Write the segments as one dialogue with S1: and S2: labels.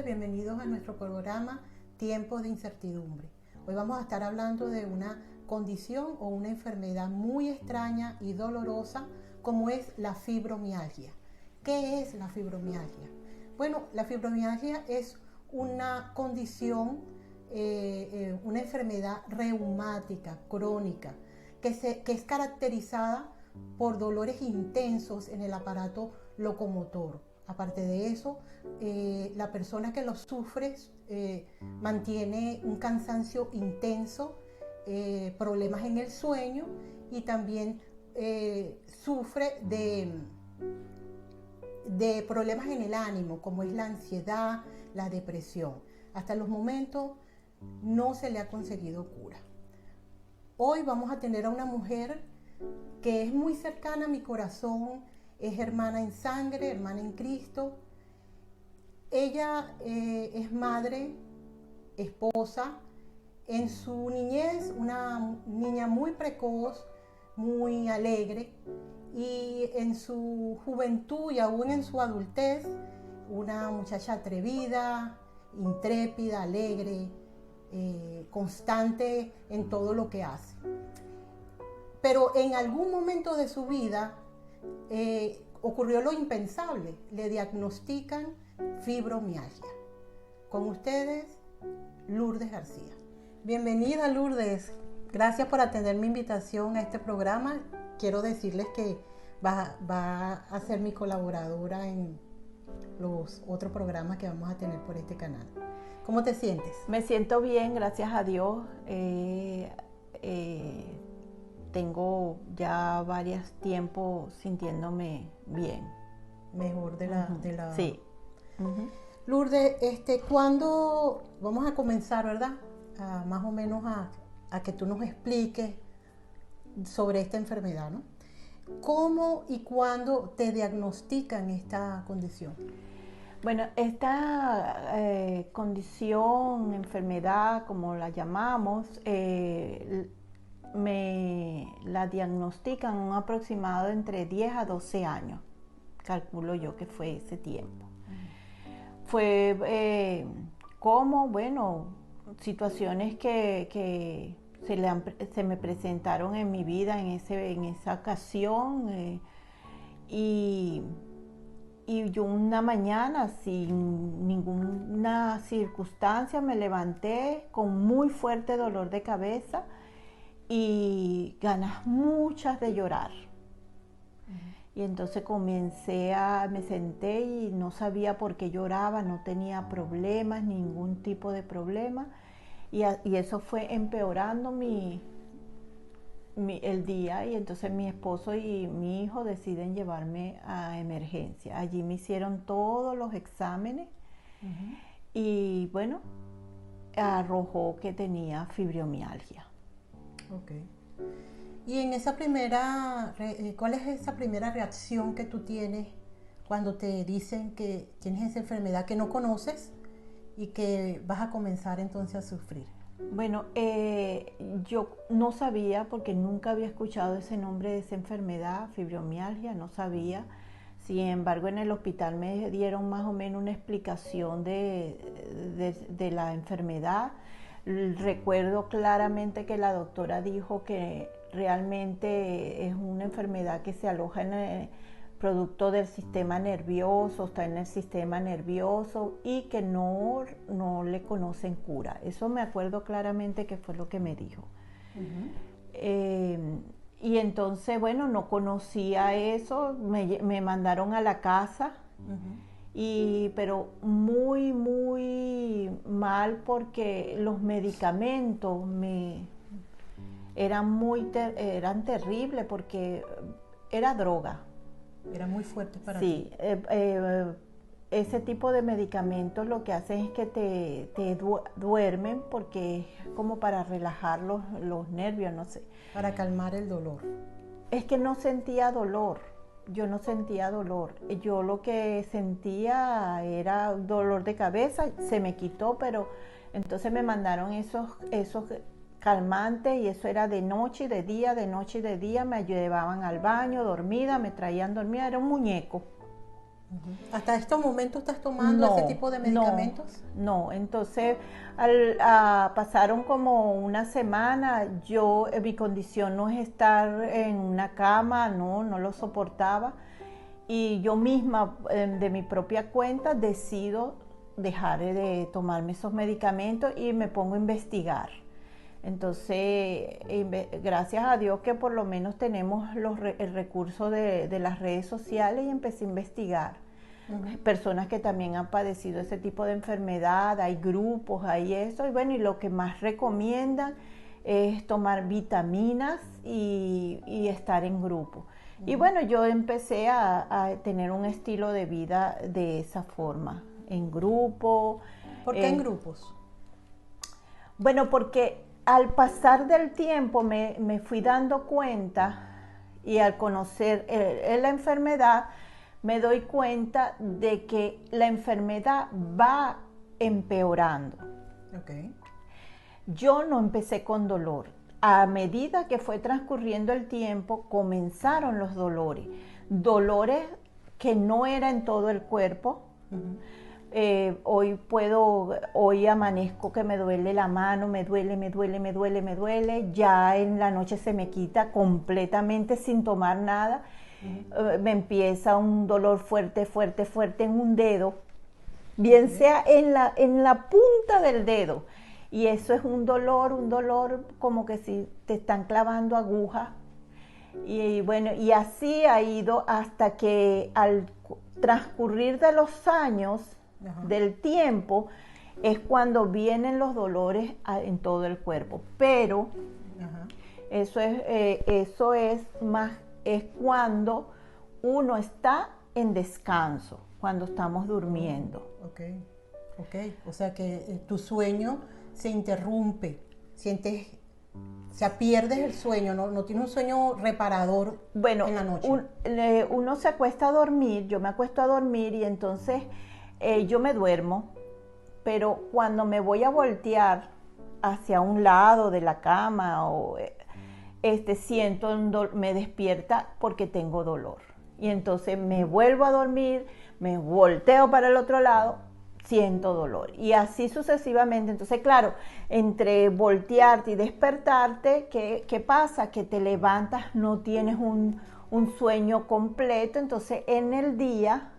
S1: bienvenidos a nuestro programa Tiempos de Incertidumbre. Hoy vamos a estar hablando de una condición o una enfermedad muy extraña y dolorosa como es la fibromialgia. ¿Qué es la fibromialgia? Bueno, la fibromialgia es una condición, una enfermedad reumática, crónica, que es caracterizada por dolores intensos en el aparato locomotor. Aparte de eso, la persona que lo sufre mantiene un cansancio intenso, problemas en el sueño y también sufre de problemas en el ánimo, como es la ansiedad, la depresión. Hasta los momentos no se le ha conseguido cura. Hoy vamos a tener a una mujer que es muy cercana a mi corazón, es hermana en sangre, hermana en Cristo. Ella es madre, esposa, en su niñez una niña muy precoz, muy alegre, y en su juventud y aún en su adultez, una muchacha atrevida, intrépida, alegre, constante en todo lo que hace. Pero en algún momento de su vida ocurrió lo impensable, le diagnostican fibromialgia. Con ustedes, Lourdes García. Bienvenida, Lourdes. Gracias por atender mi invitación a este programa. Quiero decirles que va a ser mi colaboradora en los otros programas que vamos a tener por este canal. ¿Cómo te sientes?
S2: Me siento bien, gracias a Dios. Tengo ya varios tiempos sintiéndome bien.
S1: Mejor de la...
S2: Sí.
S1: Lourdes, ¿cuándo vamos a comenzar, verdad? Más o menos a que tú nos expliques sobre esta enfermedad, ¿no? ¿Cómo y cuándo te diagnostican esta condición?
S2: Bueno, esta condición, enfermedad, como la llamamos, me la diagnostican un aproximado entre 10 a 12 años, calculo yo que fue ese tiempo. Fue como, bueno, situaciones que se me presentaron en mi vida en esa ocasión y yo una mañana sin ninguna circunstancia me levanté con muy fuerte dolor de cabeza y ganas muchas de llorar. Y entonces me senté y no sabía por qué lloraba, no tenía problemas, ningún tipo de problema. Y eso fue empeorando el día, y entonces mi esposo y mi hijo deciden llevarme a emergencia. Allí me hicieron todos los exámenes y bueno, arrojó que tenía fibromialgia.
S1: Okay. Y en esa ¿cuál es esa primera reacción que tú tienes cuando te dicen que tienes esa enfermedad que no conoces y que vas a comenzar entonces a sufrir?
S2: Bueno, yo no sabía, porque nunca había escuchado ese nombre de esa enfermedad, fibromialgia, no sabía. Sin embargo, en el hospital me dieron más o menos una explicación de la enfermedad. Recuerdo claramente que la doctora dijo que realmente es una enfermedad que se aloja en el producto del sistema nervioso, está en el sistema nervioso y que no le conocen cura. Eso me acuerdo claramente que fue lo que me dijo. Y entonces, bueno, no conocía eso, me mandaron a la casa, pero muy, muy mal, porque los medicamentos eran terribles, porque era droga.
S1: Era muy fuerte para
S2: ti. Sí, ese tipo de medicamentos lo que hacen es que te duermen, porque es como para relajar los nervios, no sé.
S1: Para calmar el dolor.
S2: Es que no sentía dolor, yo no sentía dolor. Yo lo que sentía era dolor de cabeza, se me quitó, pero entonces me mandaron esos calmantes, y eso era de noche y de día, de noche y de día. Me llevaban al baño dormida, me traían dormida, era un muñeco.
S1: ¿Hasta estos momentos estás tomando ese tipo de medicamentos?
S2: No. Entonces, pasaron como una semana, mi condición no es estar en una cama, no lo soportaba. Y yo misma, de mi propia cuenta, decido dejar de tomarme esos medicamentos y me pongo a investigar. Entonces, gracias a Dios que por lo menos tenemos el recurso de las redes sociales, y empecé a investigar. Personas que también han padecido ese tipo de enfermedad, hay grupos, hay eso, y bueno, y lo que más recomiendan es tomar vitaminas y estar en grupo. Y bueno, yo empecé a tener un estilo de vida de esa forma, en grupo.
S1: ¿Por qué en grupos?
S2: Bueno, porque al pasar del tiempo me fui dando cuenta, y al conocer la enfermedad, me doy cuenta de que la enfermedad va empeorando.
S1: Okay.
S2: Yo no empecé con dolor. A medida que fue transcurriendo el tiempo, comenzaron los dolores. Dolores que no eran en todo el cuerpo. Hoy amanezco que me duele la mano, me duele. Ya en la noche se me quita completamente sin tomar nada. Me empieza un dolor fuerte en un dedo, bien sea en la punta del dedo. Y eso es un dolor como que si te están clavando agujas. Y bueno, y así ha ido hasta que al transcurrir de los años, del tiempo, es cuando vienen los dolores en todo el cuerpo. Pero eso es cuando uno está en descanso, cuando estamos durmiendo.
S1: Ok. O sea que tu sueño se interrumpe, pierdes el sueño, no tienes un sueño reparador en la noche.
S2: Uno se acuesta a dormir, yo me acuesto a dormir y entonces yo me duermo, pero cuando me voy a voltear hacia un lado de la cama me despierta porque tengo dolor. Y entonces me vuelvo a dormir, me volteo para el otro lado, siento dolor. Y así sucesivamente. Entonces, claro, entre voltearte y despertarte, ¿qué pasa? Que te levantas, no tienes un sueño completo. Entonces, en el día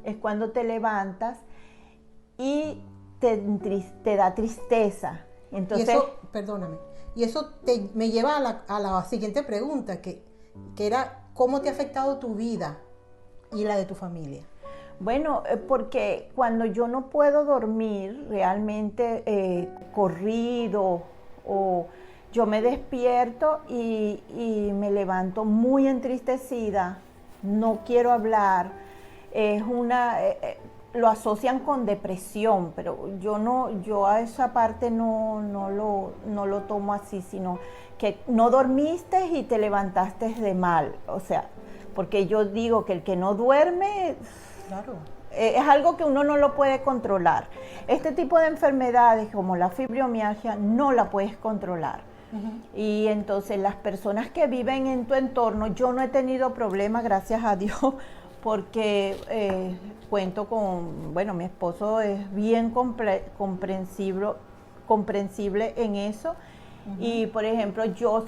S2: es cuando te levantas y te da tristeza. Entonces,
S1: y eso, perdóname, y eso me lleva a la siguiente pregunta, que era, ¿cómo te ha afectado tu vida y la de tu familia?
S2: Bueno, porque cuando yo no puedo dormir realmente corrido, o yo me despierto y me levanto muy entristecida, no quiero hablar, lo asocian con depresión, pero yo a esa parte no lo tomo así, sino que no dormiste y te levantaste de mal, o sea, porque yo digo que el que no duerme,
S1: claro,
S2: es algo que uno no lo puede controlar. Este tipo de enfermedades como la fibromialgia no la puedes controlar. Y entonces las personas que viven en tu entorno, yo no he tenido problemas, gracias a Dios, porque cuento con, mi esposo es bien comprensible en eso. Y por ejemplo, yo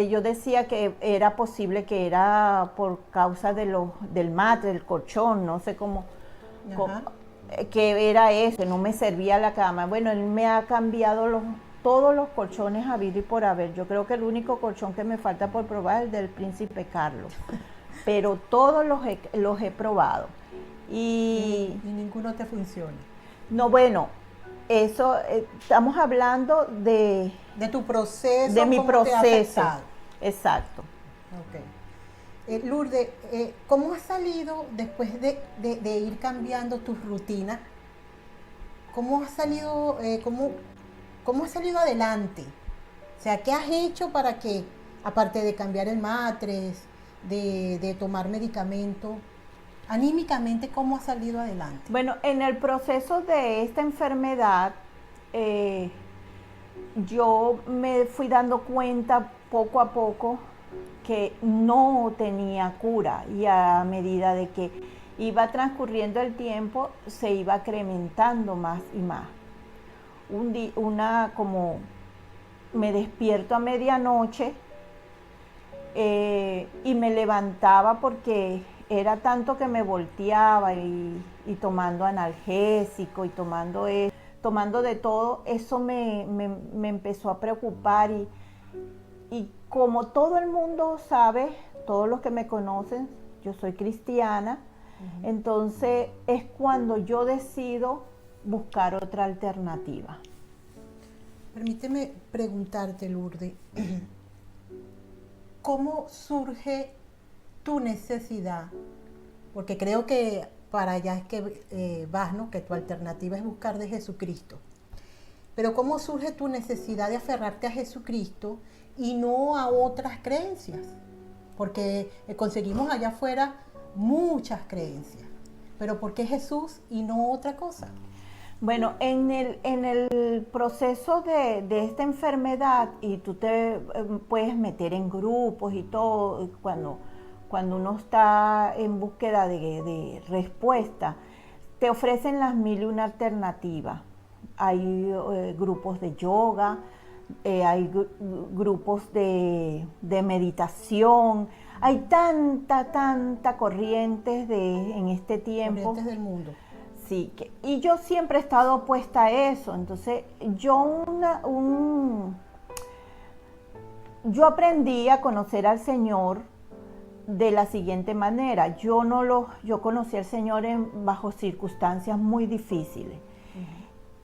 S2: yo decía que era posible que era por causa del matre, del colchón, no sé cómo, que era eso, que no me servía la cama. Bueno, él me ha cambiado todos los colchones habido y por haber. Yo creo que el único colchón que me falta por probar es el del Príncipe Carlos. Pero todos los he probado. Y
S1: ninguno te funciona.
S2: No, bueno, eso, estamos hablando de
S1: tu proceso.
S2: De mi proceso.
S1: Exacto. Ok. Lourdes, ¿cómo has salido después de ir cambiando tus rutinas? ¿Cómo has salido, cómo has salido adelante? O sea, ¿qué has hecho para que, aparte de cambiar el matres, de tomar medicamento, anímicamente, cómo has salido adelante?
S2: Bueno, en el proceso de esta enfermedad, yo me fui dando cuenta poco a poco que no tenía cura, y a medida de que iba transcurriendo el tiempo se iba incrementando más y más. Como me despierto a medianoche y me levantaba porque era tanto que me volteaba y tomando analgésico y tomando de todo, eso me empezó a preocupar y como todo el mundo sabe, todos los que me conocen, yo soy cristiana, entonces es cuando yo decido buscar otra alternativa.
S1: Permíteme preguntarte, Lourdes, ¿cómo surge tu necesidad? Porque creo que para allá es que vas, ¿no? Que tu alternativa es buscar de Jesucristo. Pero ¿cómo surge tu necesidad de aferrarte a Jesucristo y no a otras creencias? Porque conseguimos allá afuera muchas creencias. Pero ¿por qué Jesús y no otra cosa?
S2: Bueno, en el proceso de esta enfermedad, y tú te puedes meter en grupos y todo, cuando uno está en búsqueda de respuesta, te ofrecen las 1001 alternativas. Hay grupos de yoga, hay grupos de meditación, hay tanta corrientes en este tiempo.
S1: Corrientes del mundo.
S2: Sí, y yo siempre he estado opuesta a eso. Entonces yo aprendí a conocer al Señor de la siguiente manera. Yo conocí al Señor bajo circunstancias muy difíciles.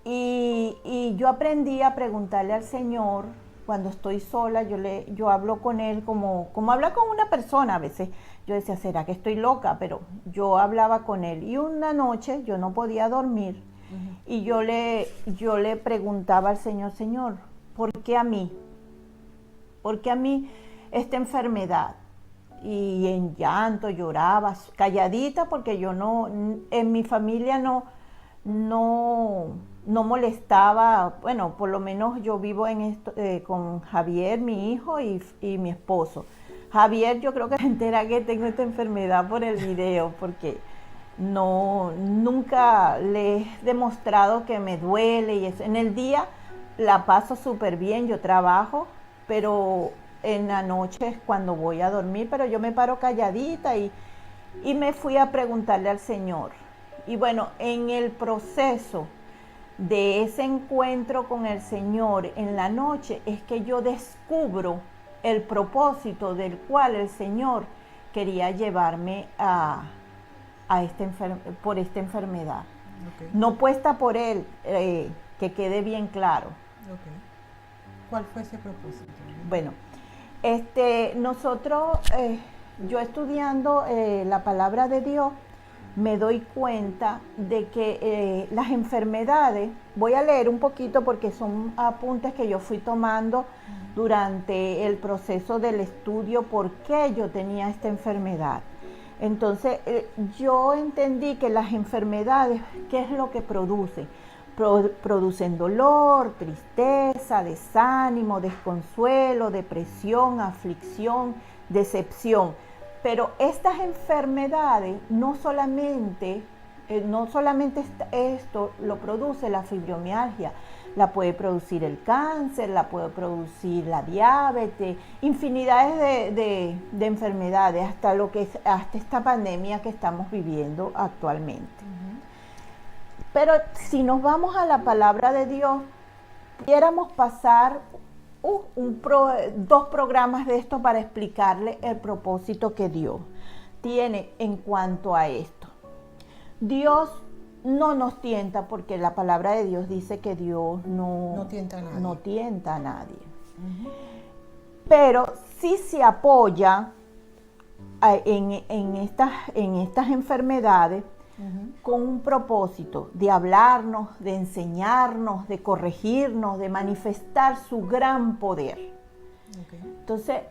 S2: Y yo aprendí a preguntarle al Señor cuando estoy sola. Yo hablo con Él como habla con una persona a veces. Yo decía, ¿será que estoy loca? Pero yo hablaba con Él. Y una noche yo no podía dormir. Y yo le preguntaba al Señor, Señor, ¿por qué a mí? ¿Por qué a mí esta enfermedad? Y en llanto lloraba, calladita, porque yo en mi familia no molestaba. Bueno, por lo menos yo vivo en esto, con Javier, mi hijo, y mi esposo. Javier, yo creo que se entera que tengo esta enfermedad por el video, porque nunca le he demostrado que me duele y eso. En el día la paso súper bien, yo trabajo, pero en la noche es cuando voy a dormir, pero yo me paro calladita y me fui a preguntarle al Señor. Y bueno, en el proceso de ese encuentro con el Señor en la noche es que yo descubro el propósito del cual el Señor quería llevarme por esta enfermedad. Okay. No puesta por Él, que quede bien claro.
S1: Okay. ¿Cuál fue ese propósito?
S2: Bueno, yo estudiando la palabra de Dios, me doy cuenta de que las enfermedades, voy a leer un poquito porque son apuntes que yo fui tomando durante el proceso del estudio, por qué yo tenía esta enfermedad. Entonces, yo entendí que las enfermedades, ¿qué es lo que producen? Producen dolor, tristeza, desánimo, desconsuelo, depresión, aflicción, decepción. Pero estas enfermedades no solamente esto lo produce la fibromialgia, la puede producir el cáncer, la puede producir la diabetes, infinidades de enfermedades, hasta esta pandemia que estamos viviendo actualmente. Pero si nos vamos a la palabra de Dios, pudiéramos pasar dos programas de esto para explicarle el propósito que Dios tiene en cuanto a esto. Dios no nos tienta, porque la palabra de Dios dice que Dios no tienta a nadie. Pero sí se apoya en estas enfermedades con un propósito de hablarnos, de enseñarnos, de corregirnos, de manifestar su gran poder. Entonces,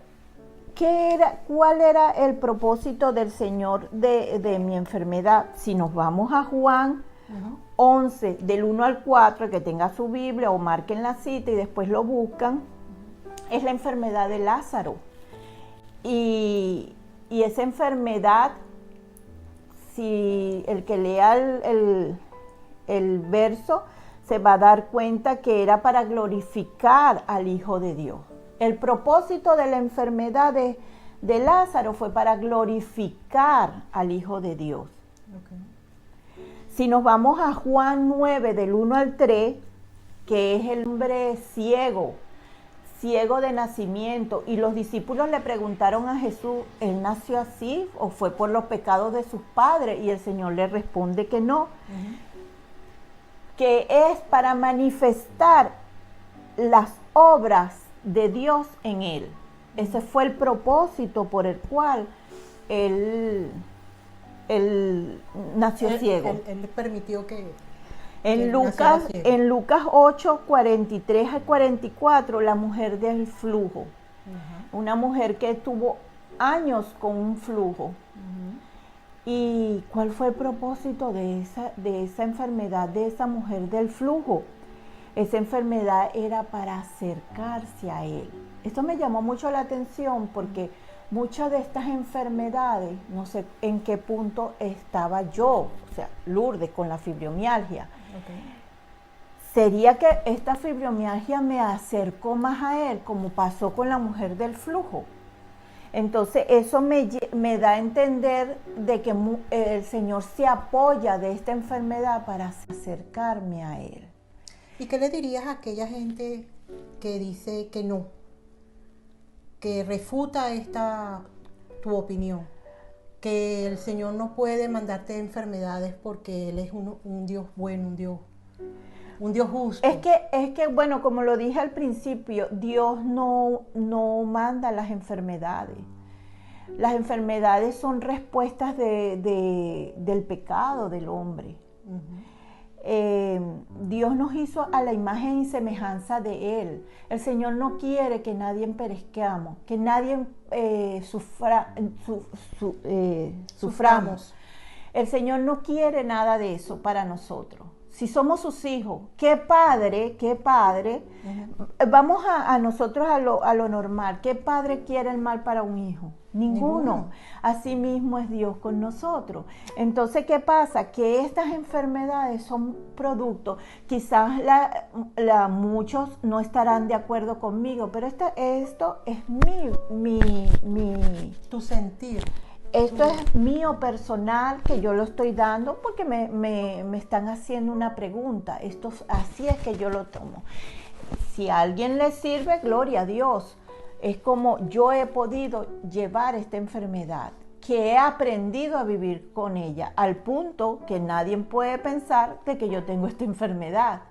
S2: ¿cuál era el propósito del Señor de mi enfermedad? Si nos vamos a Juan 11, del 1 al 4, el que tenga su Biblia o marquen la cita y después lo buscan, es la enfermedad de Lázaro. y esa enfermedad, si el que lea el verso, se va a dar cuenta que era para glorificar al Hijo de Dios. El propósito de la enfermedad de Lázaro fue para glorificar al Hijo de Dios.
S1: Okay.
S2: Si nos vamos a Juan 9, del 1 al 3, que es el hombre ciego de nacimiento, y los discípulos le preguntaron a Jesús, ¿él nació así o fue por los pecados de sus padres? Y el Señor le responde que no, que es para manifestar las obras de Dios en él. Ese fue el propósito por el cual él nació ciego.
S1: Él permitió que
S2: en Lucas 8, 43 al 44, la mujer del flujo. Una mujer que tuvo años con un flujo. ¿Y cuál fue el propósito de esa enfermedad, de esa mujer del flujo? Esa enfermedad era para acercarse a él. Esto me llamó mucho la atención porque muchas de estas enfermedades, no sé en qué punto estaba yo, o sea, Lourdes, con la fibromialgia. Okay. Sería que esta fibromialgia me acercó más a él, como pasó con la mujer del flujo. Entonces eso me da a entender de que el Señor se apoya de esta enfermedad para acercarme a él.
S1: ¿Y qué le dirías a aquella gente que dice que no, que refuta tu opinión, que el Señor no puede mandarte enfermedades porque Él es un Dios bueno, un Dios justo?
S2: Es que bueno, como lo dije al principio, Dios no manda las enfermedades. Las enfermedades son respuestas del pecado del hombre. Dios nos hizo a la imagen y semejanza de Él. El Señor no quiere que nadie perezcamos, que nadie suframos. El Señor no quiere nada de eso para nosotros. Si somos sus hijos, qué padre, vamos a nosotros a lo normal. ¿Qué padre quiere el mal para un hijo? Ninguno. Así mismo es Dios con nosotros. Entonces, ¿qué pasa? Que estas enfermedades son producto, quizás muchos no estarán de acuerdo conmigo, pero esto es
S1: tu sentir.
S2: Esto es mío personal, que yo lo estoy dando porque me están haciendo una pregunta. Así es que yo lo tomo. Si a alguien le sirve, gloria a Dios. Es como yo he podido llevar esta enfermedad, que he aprendido a vivir con ella, al punto que nadie puede pensar de que yo tengo esta enfermedad.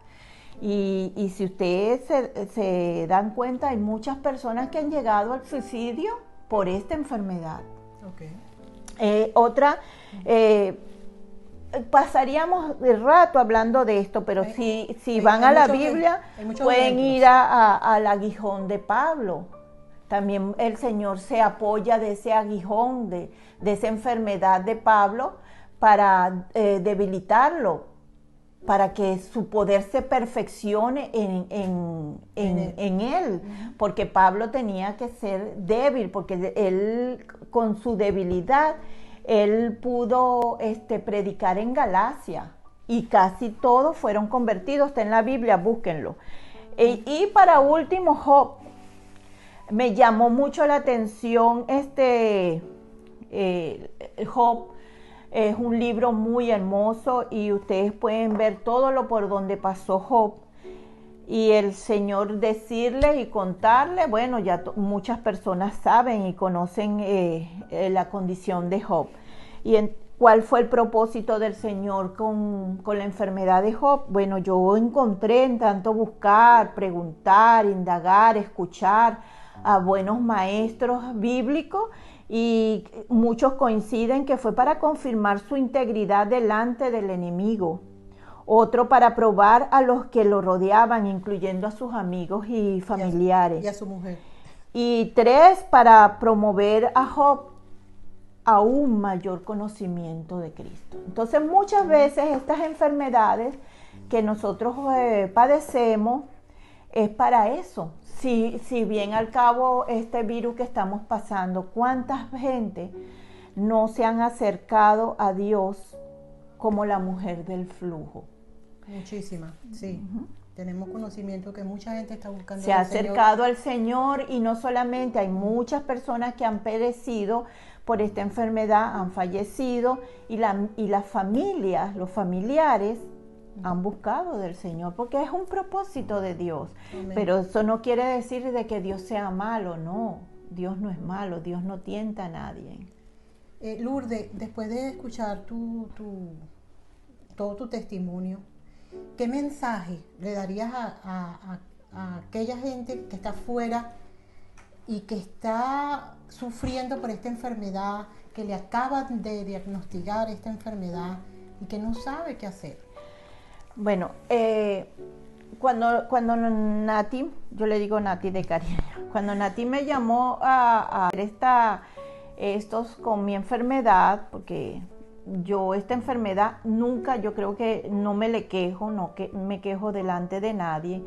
S2: Y si ustedes se dan cuenta, hay muchas personas que han llegado al suicidio por esta enfermedad.
S1: Okay.
S2: Pasaríamos el rato hablando de esto, pero si van a la Biblia, pueden ir al aguijón de Pablo. También el Señor se apoya de ese aguijón, de esa enfermedad de Pablo, para debilitarlo, para que su poder se perfeccione en él, porque Pablo tenía que ser débil, porque él, con su debilidad, él pudo predicar en Galacia, y casi todos fueron convertidos. Está en la Biblia, búsquenlo. Y para último, Job. Me llamó mucho la atención Job. Es un libro muy hermoso y ustedes pueden ver todo lo por donde pasó Job. Y el Señor decirle y contarle, bueno, ya muchas personas saben y conocen la condición de Job. Y ¿cuál fue el propósito del Señor con la enfermedad de Job? Bueno, yo encontré en tanto buscar, preguntar, indagar, escuchar a buenos maestros bíblicos, y muchos coinciden que fue para confirmar su integridad delante del enemigo. Otro para probar a los que lo rodeaban, incluyendo a sus amigos y familiares.
S1: Y a su mujer.
S2: Y 3, para promover a Job a un mayor conocimiento de Cristo. Entonces, muchas veces estas enfermedades que nosotros padecemos es para eso. Si bien al cabo este virus que estamos pasando, ¿cuánta gente no se han acercado a Dios como la mujer del flujo?
S1: Muchísimas, sí. Tenemos conocimiento que mucha gente está buscando
S2: se ha acercado al Señor, y no solamente, hay muchas personas que han perecido por esta enfermedad, han fallecido, y las familias, los familiares han buscado del Señor, porque es un propósito de Dios.
S1: Amén.
S2: Pero eso no quiere decir de que Dios sea malo, no. Dios no es malo, Dios no tienta a nadie.
S1: Lourdes, después de escuchar todo tu testimonio, ¿qué mensaje le darías a aquella gente que está afuera y que está sufriendo por esta enfermedad, que le acaban de diagnosticar esta enfermedad y que no sabe qué hacer?
S2: Bueno, cuando Nati, yo le digo Nati de cariño, cuando Nati me llamó a estos con mi enfermedad, porque yo esta enfermedad nunca, yo creo que no me le quejo, no que me quejo delante de nadie,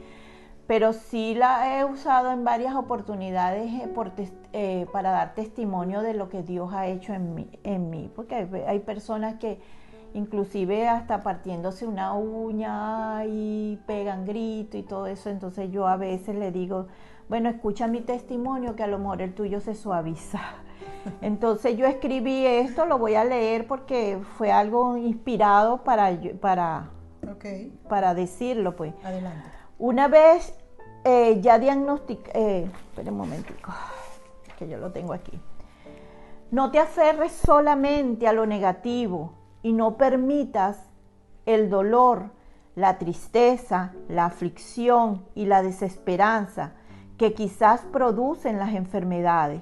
S2: pero sí la he usado en varias oportunidades para dar testimonio de lo que Dios ha hecho en mí, porque hay personas que inclusive hasta partiéndose una uña y pegan grito y todo eso. Entonces yo a veces le digo, bueno, escucha mi testimonio, que a lo mejor el tuyo se suaviza. Entonces yo escribí esto, lo voy a leer porque fue algo inspirado para decirlo, pues.
S1: Adelante.
S2: Una vez ya diagnosticé, espera un momentico, que yo lo tengo aquí. No te aferres solamente a lo negativo y no permitas el dolor, la tristeza, la aflicción y la desesperanza que quizás producen las enfermedades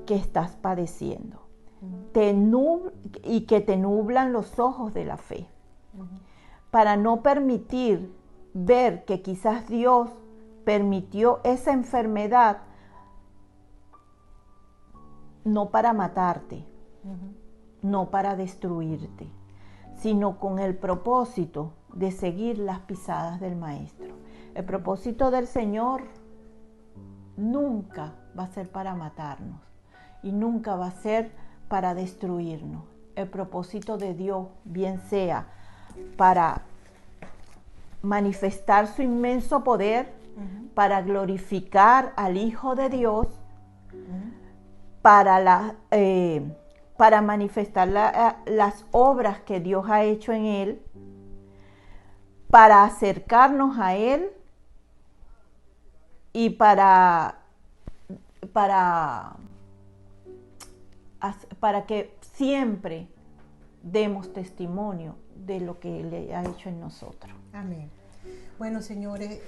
S2: que estás padeciendo y que te nublan los ojos de la fe, para no permitir ver que quizás Dios permitió esa enfermedad no para matarte, no para destruirte, sino con el propósito de seguir las pisadas del Maestro. El propósito del Señor nunca va a ser para matarnos y nunca va a ser para destruirnos. El propósito de Dios, bien sea para manifestar su inmenso poder, para glorificar al Hijo de Dios, para manifestar las obras que Dios ha hecho en él, para acercarnos a él y para que siempre demos testimonio de lo que Él ha hecho en nosotros.
S1: Amén. Bueno, señores,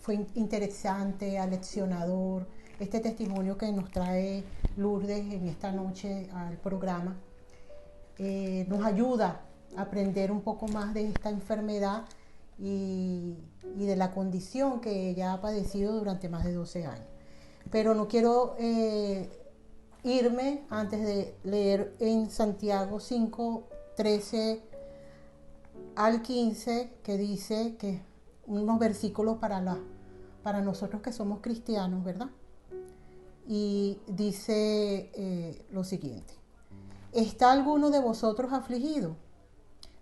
S1: fue interesante, aleccionador este testimonio que nos trae Lourdes en esta noche al programa. Nos ayuda a aprender un poco más de esta enfermedad y de la condición que ella ha padecido durante más de 12 años. Pero no quiero irme antes de leer en Santiago 5, 13 al 15, que dice que unos versículos para nosotros que somos cristianos, ¿verdad? Y dice lo siguiente: ¿está alguno de vosotros afligido?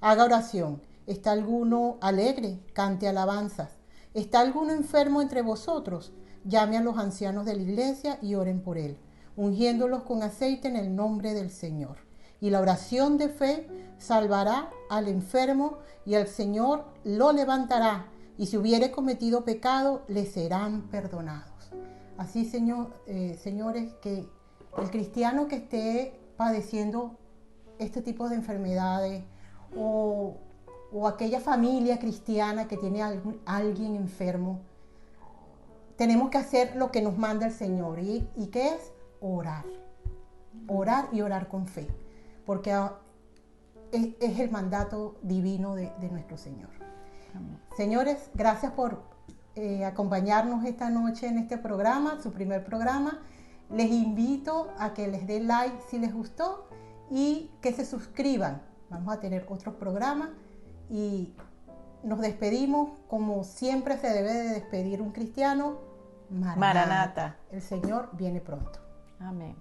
S1: Haga oración. ¿Está alguno alegre? Cante alabanzas. ¿Está alguno enfermo entre vosotros? Llame a los ancianos de la iglesia y oren por él, ungiéndolos con aceite en el nombre del Señor. Y la oración de fe salvará al enfermo, y el Señor lo levantará, y si hubiere cometido pecado, le serán perdonados. Así, señores, que el cristiano que esté padeciendo este tipo de enfermedades, o aquella familia cristiana que tiene a alguien enfermo, tenemos que hacer lo que nos manda el Señor. ¿Y qué es? Orar. Orar y orar con fe. Porque es el mandato divino de nuestro Señor. Amén. Señores, gracias por acompañarnos esta noche en este programa, su primer programa. Les invito a que les den like si les gustó y que se suscriban. Vamos a tener otros programas y nos despedimos como siempre se debe de despedir un cristiano. Maranata.
S2: Maranata.
S1: El Señor viene pronto.
S2: Amén.